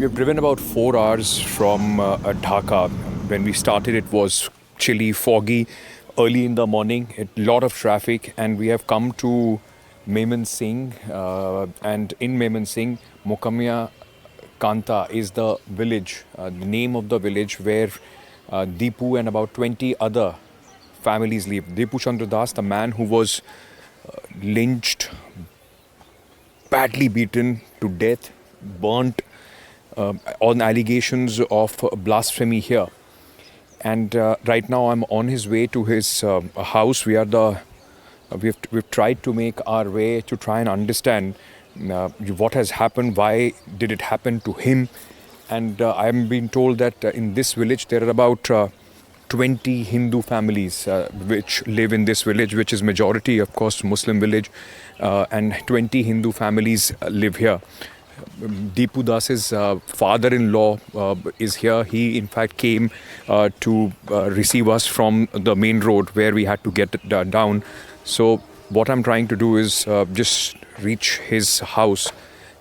We've driven about 4 hours from Dhaka. When we started, it was chilly, foggy, early in the morning, a lot of traffic, and we have come to Maiman Singh. And in Maiman Singh, Mokamia Kanta is the village, the name of the village where Deepu and about 20 other families live. Deepu Chandra Das, the man who was lynched, badly beaten to death, burnt on allegations of blasphemy here. And right now I'm on his way to his house. We've tried to make our way to try and understand what has happened, why did it happen to him. And I am being told that in this village there are about 20 Hindu families which live in this village, which is majority, of course, Muslim village, and 20 Hindu families live here. Deepu Das's father-in-law is here. He, in fact, came to receive us from the main road where we had to get down. So what I'm trying to do is just reach his house,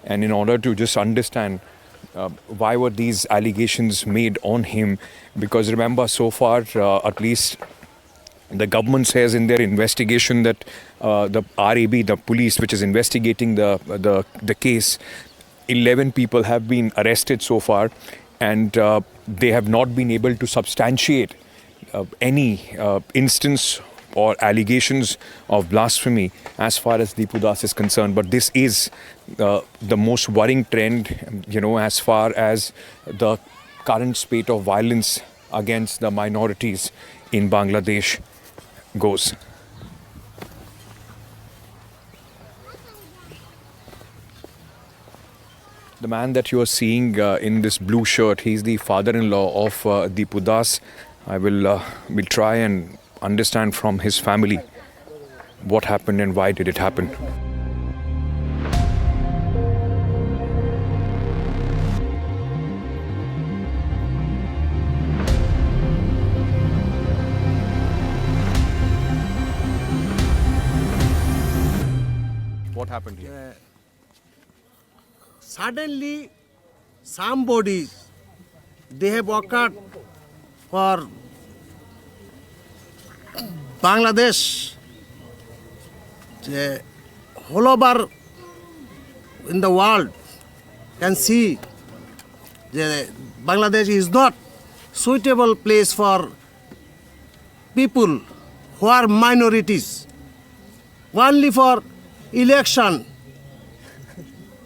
and in order to just understand why were these allegations made on him. Because remember, so far, at least the government says in their investigation that the RAB, the police which is investigating the case, 11 people have been arrested so far, and they have not been able to substantiate any instance or allegations of blasphemy as far as Deepu Das is concerned. But this is the most worrying trend, as far as the current spate of violence against the minorities in Bangladesh goes. The man that you are seeing in this blue shirt, he's the father-in-law of Deepu Das. I will try and understand from his family what happened and why did it happen. What happened here? Suddenly, somebody, they have occurred for Bangladesh, all over in the world can see Bangladesh is not suitable place for people who are minorities, only for election.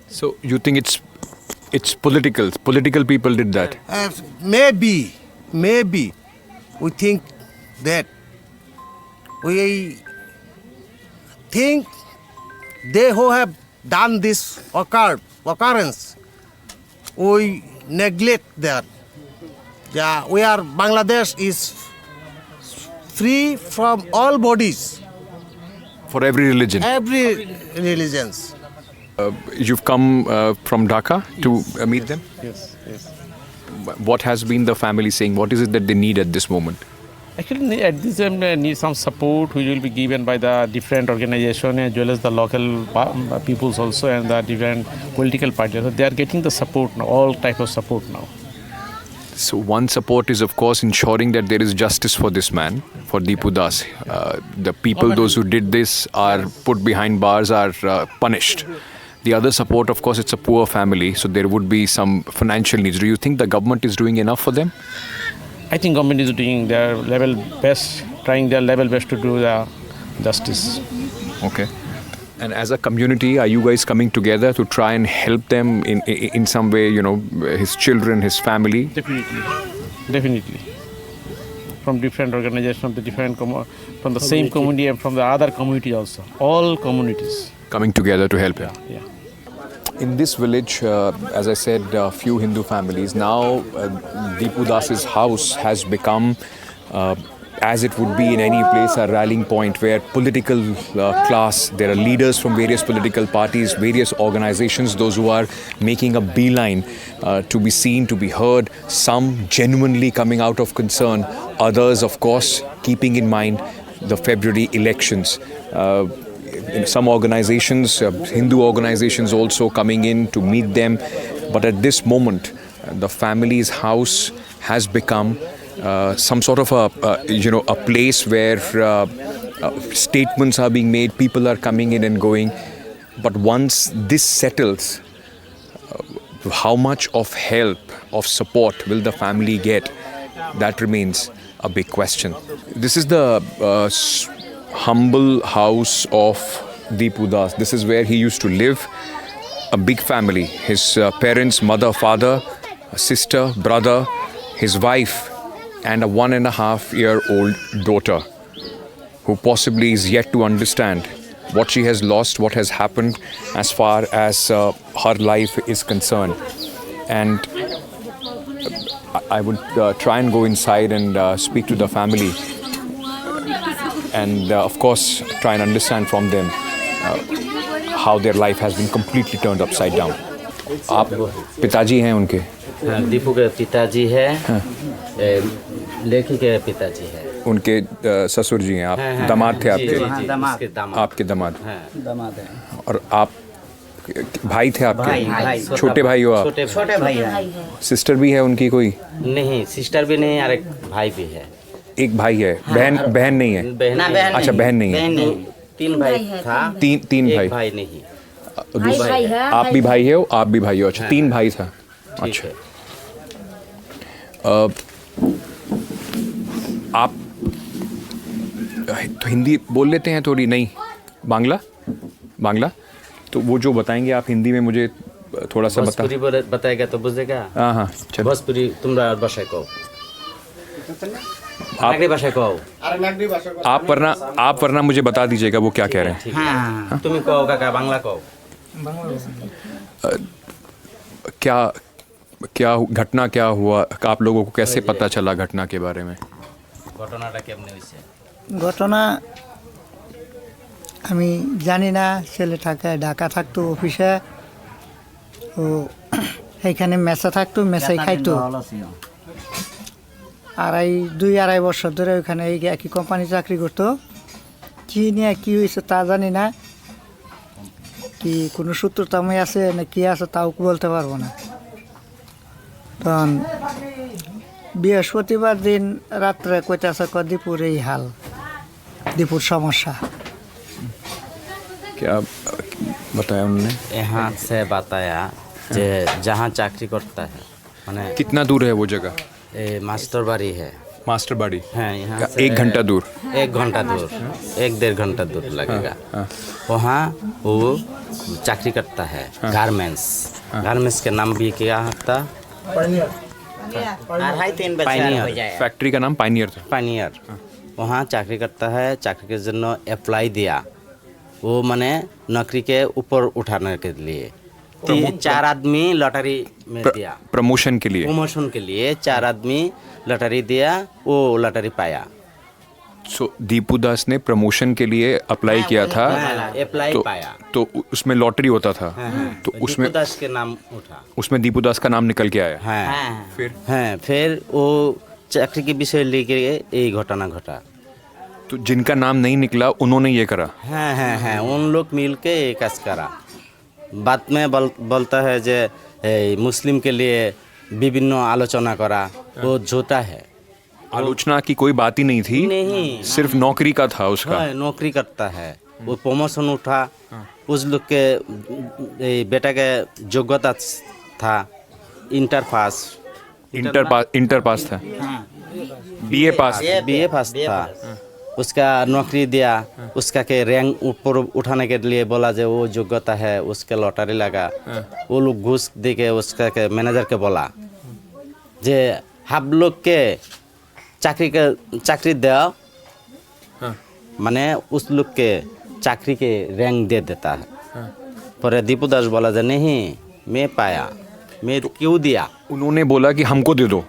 So you think it's political? Political people did that? Maybe. We think that. We think they who have done this occurrence, we neglect that. Bangladesh is free from all bodies. For every religion? Every religions. You've come from Dhaka to meet them? Yes. What has been the family saying? What is it that they need at this moment? Actually, at this time, need some support which will be given by the different organizations as well as the local peoples also and the different political parties. So they are getting the support now, all type of support now. So one support is, of course, ensuring that there is justice for this man, for Deepu Das. The people, those who did this, are put behind bars, are punished. The other support, of course, it's a poor family, so there would be some financial needs. Do you think the government is doing enough for them? I think government is doing their level best, trying their level best to do the justice. Okay. And as a community, are you guys coming together to try and help them in some way, his children, his family? Definitely. From different organizations, from the same community and from the other community also. All communities. Coming together to help him. Yeah. In this village, as I said, a few Hindu families. Now, Deepu Das's house has become, as it would be in any place, a rallying point where political class, there are leaders from various political parties, various organizations, those who are making a beeline to be seen, to be heard, some genuinely coming out of concern, others, of course, keeping in mind the February elections. In some organizations, Hindu organizations also coming in to meet them. But at this moment, the family's house has become some sort of a place where statements are being made, people are coming in and going. But once this settles, how much of help, of support will the family get? That remains a big question. This is the humble house of Deepu Das. This is where he used to live. A big family. His parents, mother, father, a sister, brother, his wife, and a 1.5-year-old daughter who possibly is yet to understand what she has lost, what has happened as far as her life is concerned. And I would try and go inside and speak to the family and of course try and understand from them how their life has been completely turned upside down. आप पिताजी हैं उनके? हाँ, दीपू के पिताजी है, लेखी के पिताजी है, उनके ससुर जी हैं, आप दामाद थे आपके? दामाद, आपके दामाद दामाद है। और आप भाई थे आपके? भाई, छोटे भाई हो आप? छोटे भाई है। सिस्टर भी है उनकी कोई? नहीं, सिस्टर भी नहीं और एक भाई भी है। एक भाई है, बहन नहीं है? अच्छा, बहन नहीं है। 3 भाई था। तीन एक भाई? भाई नहीं। आप भी भाई हो, आप भी भाई हो? अच्छा, 3 भाई था। अच्छा, आप तो हिंदी बोल लेते हैं थोड़ी? नहीं, बांग्ला तो वो जो बताएंगे आप हिंदी में मुझे थोड़ा सा बताएगा तो बुझेगा। हाँ चलो। भोजपुरी तुम्हारा भाषा को, नागरी भाषा को आप वरना मुझे बता दीजिएगा वो क्या कह रहे हैं। हाँ, तुम्हें कहो काका, बांग्ला कहो। क्या घटना क्या हुआ? आप लोगों को कैसे पता चला घटना के बारे में? ঘটনাটা কেমনে হইছে? ঘটনা আমি জানি না। ছেলেটাকে ঢাকা থাকতো অফিসে, ও এইখানে মেসে থাকতো, মেসেই খাইতো। 2-2.5 বছর ধরে ওইখানে এই একই কোম্পানি চাকরি করতো। কি নিয়ে কী হয়েছে তা জানি না, কি কোনো সূত্রতাময় আছে না কি আছে তাও বলতে পারবো না। তখন বৃহস্পতিবার দিন রাত্রে কইতেছে দীপুর এই হাল, দীপুর সমস্যা। क्या बताया उन्होंने? यहाँ से बताया जे जहाँ चाकरी करता है, माने कितना दूर है वो जगह? मास्टर बाड़ी है। मास्टर बाड़ी हाँ, यहाँ से 1 घंटा दूर? 1 घंटा दूर, 1-1.5 घंटा दूर लगेगा। वहाँ वो चाकरी करता है, गारमेंट्स के नाम भी क्या था? फैक्ट्री का नाम पायनियर था। पायनियर। वहाँ चाकरी करता है। चाकरी के जন্য अप्लाई दिया, वो माने नौकरी के ऊपर उठाने के लिए 4 आदमी लॉटरी में दिया। प्रमोशन के लिए 4 आदमी लॉटरी दिया, वो लॉटरी पाया। सो दीपू दास ने प्रमोशन के लिए अप्लाई किया था। अप्लाई पाया तो उसमें लॉटरी होता था। तो उसमें दीपू दास के नाम उठा, उसमें दीपू दास का नाम निकल के आया। फिर वो चाकरी के विषय लेके यही घटना घटा। तो जिनका नाम नहीं निकला उन्होंने ये करा? हाँ, उन लोग मिल के एक काज करा। बात में बोलता है जे मुस्लिम के लिए विभिन्न आलोचना करा, वो झूठा है। आलोचना की कोई बात ही नहीं थी, नहीं, सिर्फ नौकरी का था उसका। नौकरी करता है, वो प्रमोशन उठा। उस लोग के बेटा के योग्यता था इंटर पास था, बीए पास था। उसका नौकरी दिया, उसका के रैंक ऊपर उठाने के लिए बोला जो वो योग्यता है, उसके लॉटरी लगा। वो लोग घूस दे के उसका के मैनेजर के बोला जे आप लोग के चाकरी दो, माने उस लोग के चाकरी के रैंक दे देता है। पर दीपू दास बोला जे नहीं, मैं पाया, मैं क्यों दिया? उन्होंने बोला कि हमको दे दो।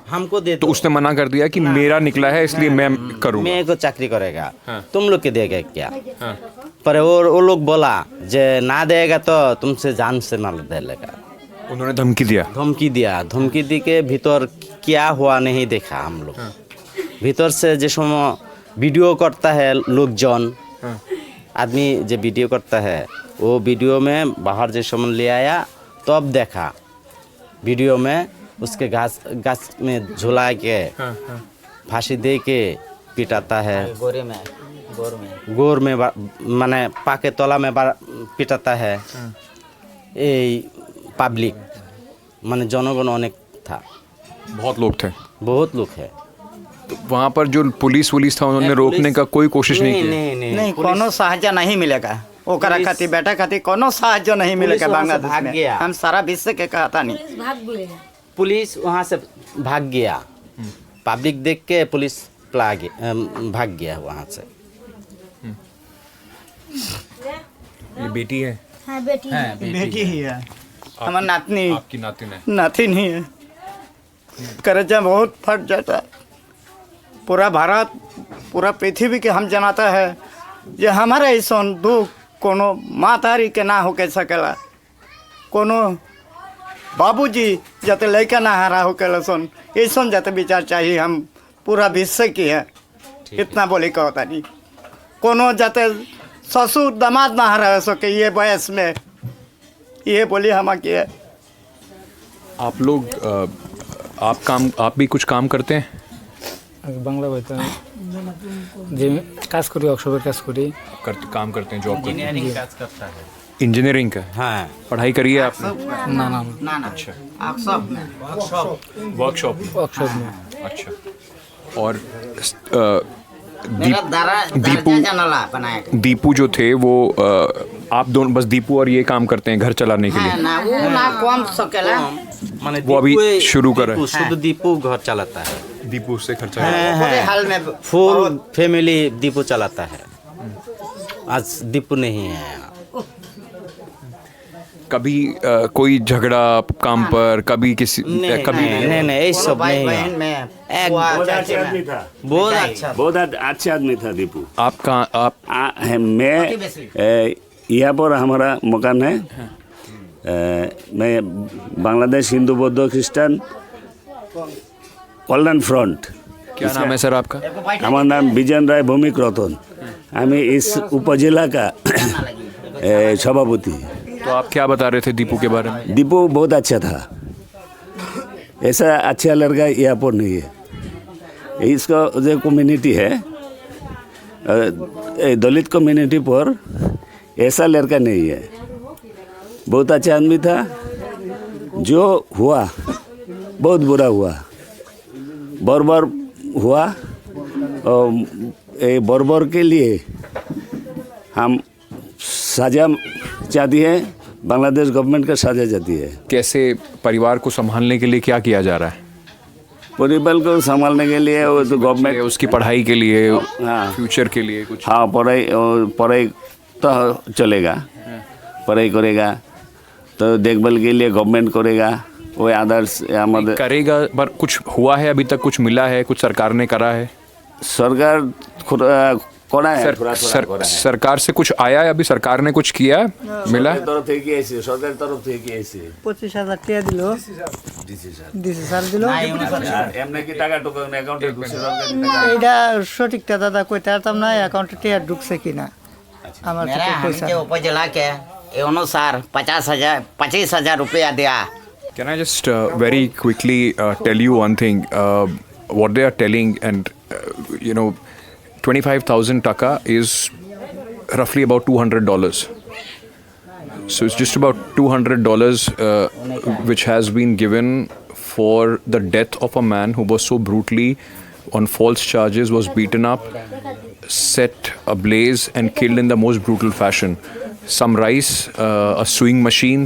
तो उसने मना कर दिया कि मेरा निकला है इसलिए मैं करूँगा। मैं को चाकरी करेगा, तुम लोग के देगा क्या? पर वो लोग बोला जे ना देगा तो तुमसे जान से मार देगा। उन्होंने धमकी दिया। धमकी दी के भीतर क्या हुआ नहीं देखा हम लोग। भीतर से जिस समय वीडियो करता है लोकजन, आदमी जो वीडियो करता है, वो वीडियो में बाहर जिस समय ले आया तब देखा वीडियो में उसके गाछ में झुला के फांसी दे के पिटाता है। गोर में माने पाके तला में पिटाता है। ये पब्लिक माने जनगण अनेक था, बहुत लोग थे। बहुत लोग है। तो वहाँ पर जो पुलिस था उन्होंने रोकने का कोई कोशिश नहीं की। नहीं कोनो सहायता नहीं मिलेगा ओकरा खातिर बेटा खातिर कोनो सहायता नहीं मिलेगा बांग्लादेश भाग में। गया। हम सारा विश्व के कहता नहीं। पुलिस वहाँ से भाग गया, पब्लिक देख के पुलिस भाग गया वहाँ से। ये बेटी है? हाँ बेटी है। बेटी ही है, हमारा नातनी आपकी नातिन है? नातिन ही है। कर्जा बहुत फट जाता है। पूरा भारत पूरा पृथ्वी के हम जनाता है जे हमारे ऐसा दुख कोनो मातारी के ना होके सकेला, कोनो बाबूजी जाते लड़का ना हरा होके सन ऐसा जाते विचार चाहिए। हम पूरा विश्व की है इतना बोली कहता नहीं। कोनो जाते ससुर दामाद ना हरा सके ये वयस में, ये बोली हम की है। आप लोग आप भी कुछ काम करते हैं? বাংলা বইতে যে কাজ করি, ওয়ার্কশপের কাজ করি। काम करते हैं, जॉब करते हैं? इंजीनियरिंग काज करता है। इंजीनियरिंग का? हाँ, पढ़ाई करी है आपने? না না ना ना अच्छा, वर्कशॉप वर्कशॉप में? ওয়ার্কশপ में। अच्छा। और मेरा दीपू जानला बनाया दीपू जो थे वो आप दोनों बस दीपू और ये काम करते हैं घर चलाने के लिए? ना वो ना कम सकेला। माने वो अभी दीपू शुरू कर रहे हैं। शुद्ध दीपू घर चलाता है। दीपू उससे खर्चा पूरे हाल में फुल फैमिली दीपू चलाता है। आज दीपू नहीं है यहाँ। कभी कोई झगड़ा काम पर, कभी किसी कभी नहीं ये सब भाई नहीं बहन है। में एक बहुत अच्छा आदमी था, बहुत अच्छा। बहुत अच्छा आदमी था दीपू। आप मैं यहाँ पर हमारा मकान है। मैं बांग्लादेश हिंदू बौद्ध क्रिश्चियन कल्याण फ्रंट। क्या नाम है सर आपका? हमारा नाम बिजन राय भौमिक रतन। हमें इस उपजिला का सभापति। तो आप क्या बता रहे थे दीपू के बारे में? दीपू बहुत अच्छा था, ऐसा अच्छा लड़का यहाँ पर नहीं है। इसका जो कम्युनिटी है दलित कम्युनिटी पर ऐसा लड़का नहीं है। बहुत अच्छा आदमी था। जो हुआ बहुत बुरा हुआ, बर्बर हुआ। और बर्बर के लिए हम सजा चाहती है, बांग्लादेश गवर्नमेंट का सजा चाहती है। कैसे परिवार को संभालने के लिए क्या किया जा रहा है? परिवार को संभालने के लिए वो तो गवर्नमेंट उसकी पढ़ाई के लिए, हाँ। फ्यूचर के लिए कुछ? हाँ, पढ़ाई तो चलेगा, पढ़ाई करेगा तो देखभाल के लिए गवर्नमेंट करेगा। वो आदर्श हमारे करेगा, पर कुछ हुआ है अभी तक? कुछ मिला है? कुछ सरकार ने करा है? सरकार करा है, सरकार से कुछ आया है? अभी सरकार ने कुछ किया है? मिला? सरकार तरफ से 25,000 টাকা দিল, দিছে স্যার দিল। এটা সঠিকটা দাদা কইতে পারতাম না, অ্যাকাউন্টে টাকা ঢুকছে কিনা আমার मेरा কাছে পয়সা हमके उपजिला के अनुसार 25,000 रुपया दिया। Can I just very quickly tell you one thing? What they are telling, and 25,000 taka is roughly about $200. So it's just about $200 which has been given for the death of a man who was so brutally, on false charges, was beaten up, set ablaze and killed in the most brutal fashion. Some rice, a sewing machine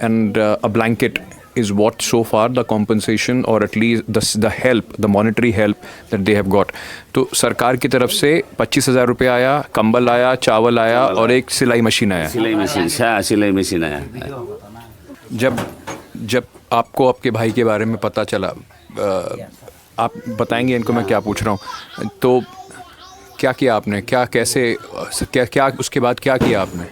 and a blanket is what so far the compensation, or at least the help, the monetary help that they have got. तो सरकार की तरफ से 25,000 रुपये आया, कंबल आया, चावल आया और एक सिलाई मशीन आया। सिलाई मशीन आया। जब आपको आपके भाई के बारे में पता चला, आप बताएंगे इनको मैं क्या पूछ रहा हूँ, तो क्या किया आपने? क्या उसके बाद क्या किया आपने?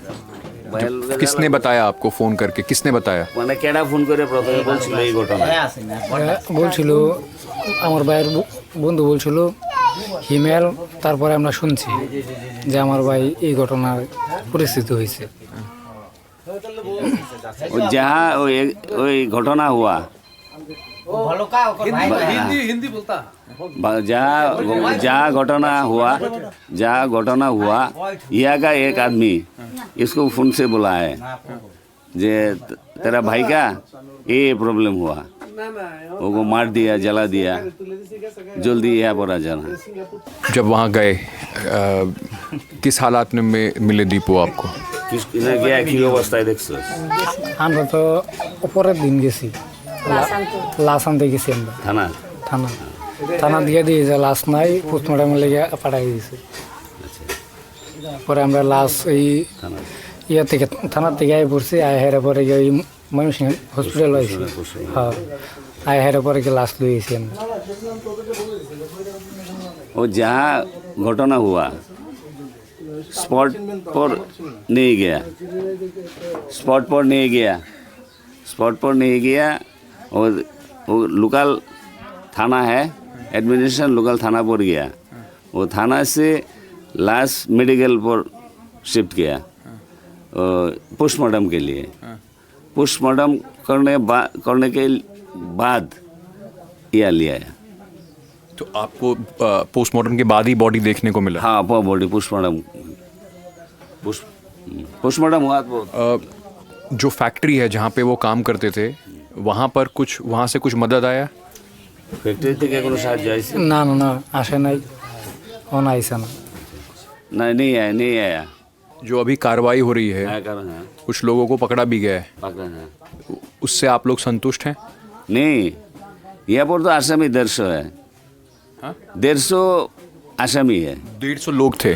किसने बताया आपको? फोन करके किसने बताया? মানে কেডা ফোন করে প্রথমে বলছিল এই ঘটনা? বলছিল আমার ভাইয়ের বন্ধু বলছিল হিমেল, তারপরে আমরা শুনছি যে আমার ভাই এই ঘটনার পরিস্থিতি হয়েছে। जहाँ ওই ঘটনা हुआ जहाँ घटना हुआ यहाँ का एक आदमी इसको फोन से बुला है जे तेरा भाई का ये प्रॉब्लम हुआ, वो मार दिया, जला दिया, जल्दी यहाँ पर आ जाना। जब वहाँ गए किस हालात में मिले दीपू आपको? गया की अवस्था देखছো? আমরা তো পরের দিন গেছি, লাশ আনতে গেছি আমরা থানা থানা দিয়ে যে লাশ নাই, পোস্টমর্টমের লেগে পাঠাই দিয়েছে। পরে আমরা লাশ এই থেকে থানার থেকে আয় পড়ছি, আয় হেরে পরে গিয়ে ওই ময়মনসিংহ হসপিটাল হয়েছে। হ্যাঁ, আয় হেরে পরে গিয়ে লাশ লইয়েছি আমরা। वो जहाँ घटना हुआ स्पॉट पर नहीं गया, और वो लोकल थाना है, एडमिनिस्ट्रेशन लोकल थाना पर गया। वो थाना से लाश मेडिकल पर शिफ्ट किया पोस्टमार्टम के लिए। पोस्टमार्टम करने के बाद यह लिया। तो आपको पोस्टमार्टम के बाद ही बॉडी देखने को मिला? हाँ, बॉडी पोस्टमार्टम हुआ तो जो फैक्ट्री है जहाँ पे वो काम करते थे वहाँ से कुछ मदद आया? फैक्ट्री থেকে কোনো সাহায্য আইছে? না না না, আসে নাই, ও না আইছে না। नहीं आया। जो अभी कार्रवाई हो रही है, कुछ लोगों को पकड़ा भी गया है, उससे आप लोग संतुष्ट हैं? नहीं, यहाँ पर तो आसामी 150 है। 150 आसामी है। 150 लोग थे।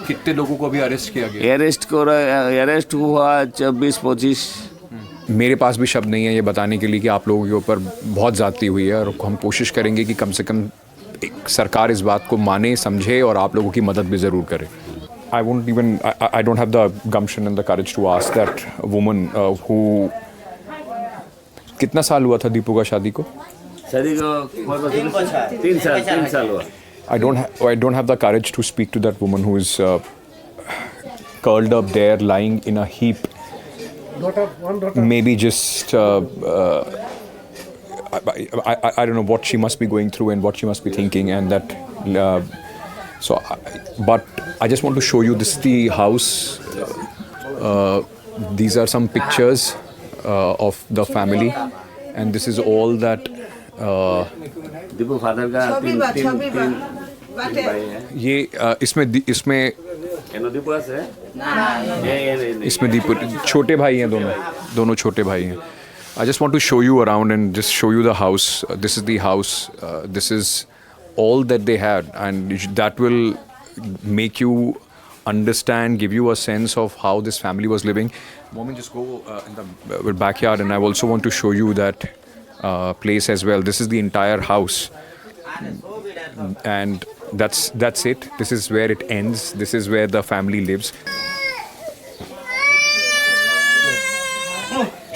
कितने लोगों को अभी अरेस्ट किया गया? अरेस्ट हुआ 24-25। मेरे पास भी शब्द नहीं है ये बताने के लिए कि आप लोगों के ऊपर बहुत ज़्यादती हुई है, और हम कोशिश करेंगे कि कम से कम सरकार इस बात को माने, समझे और आप लोगों की मदद भी ज़रूर करे। I don't have the gumption and the courage to ask that woman who कितना साल हुआ था दीपू का शादी को? 3 साल हुआ। I don't have the courage to speak to that woman who is curled up there, lying in a heap. Maybe just I don't know what she must be going through and what she must be thinking, and that. But I just want to show you this is the house. These are some pictures of the family, and this is all that. Deepu father का तीन भाई है। ये इसमें इसमें दीपू छोटे भाई हैं, दोनों छोटे भाई हैं। I just want to show you around and just show you the house. This is the house. This is all that they had, and that will make you understand, give you a sense of how this family was living. Moment, just go in the backyard, and I also want to show you that place as well. This is the entire house, and that's it. This is where it ends. This is where the family lives.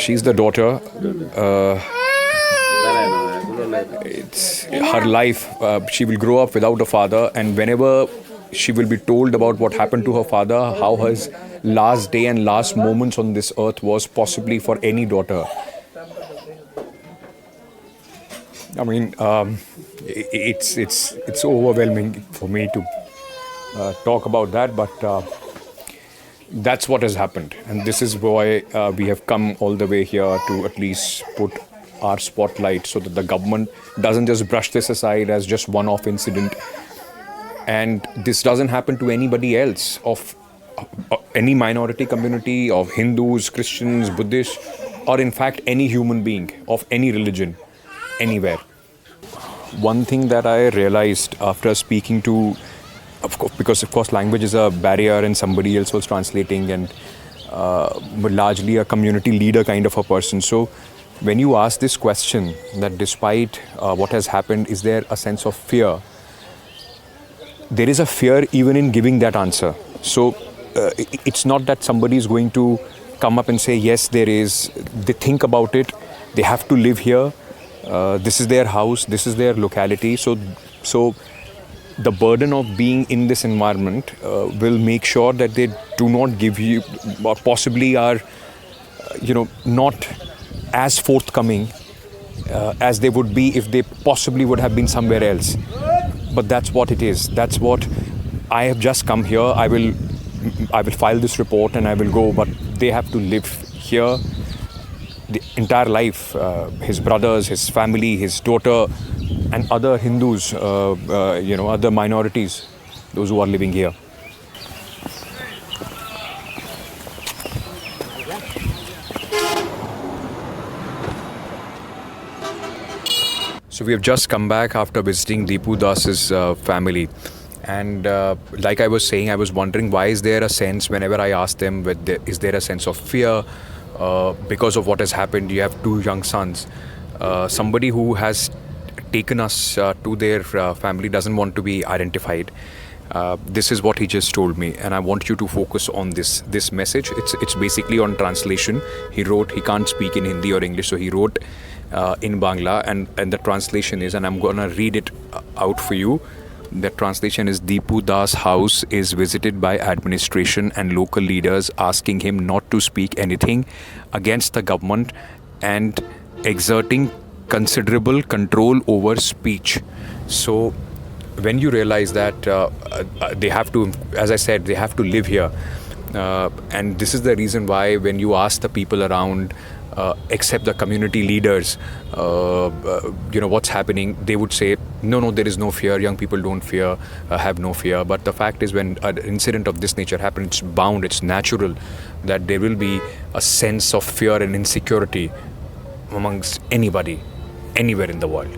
She's the daughter. It's her life. She will grow up without a father, and whenever she will be told about what happened to her father, how his last day and last moments on this earth was possibly for any daughter. I mean, it's overwhelming for me to talk about that, but that's what has happened, and this is why we have come all the way here to at least put our spotlight so that the government doesn't just brush this aside as just one-off incident, and this doesn't happen to anybody else of any minority community, of Hindus, Christians, Buddhists, or in fact any human being of any religion anywhere. One thing that I realized after speaking to, because of course language is a barrier and somebody else was translating, and but largely a community leader kind of a person. So when you ask this question that despite what has happened, is there a sense of fear? There is a fear even in giving that answer. So it's not that somebody is going to come up and say, yes, there is. They think about it. They have to live here. This is their house. This is their locality. So the burden of being in this environment will make sure that they do not give you, or possibly are, not as forthcoming as they would be if they possibly would have been somewhere else. But that's what it is. That's what I have just come here. I will file this report and I will go. But they have to live here the entire life. His brothers, his family, his daughter, and other Hindus, other minorities, those who are living here. So we have just come back after visiting Deepu Das's family, and like I was saying, I was wondering why is there a sense whenever I ask them, is there a sense of fear because of what has happened? You have two young sons. Somebody who has taken us to their family doesn't want to be identified. This is what he just told me, and I want you to focus on this message. It's basically on translation. He can't speak in Hindi or English, so he wrote in Bangla, and the translation is, and I'm gonna read it out for you. The translation is: Deepu Das' house is visited by administration and local leaders asking him not to speak anything against the government and exerting considerable control over speech. So when you realize that they have to, as I said, they have to live here, and this is the reason why when you ask the people around, except the community leaders, what's happening, they would say, no, there is no fear, young people don't fear, have no fear. But the fact is, when an incident of this nature happens, it's natural that there will be a sense of fear and insecurity amongst anybody, anywhere in the world.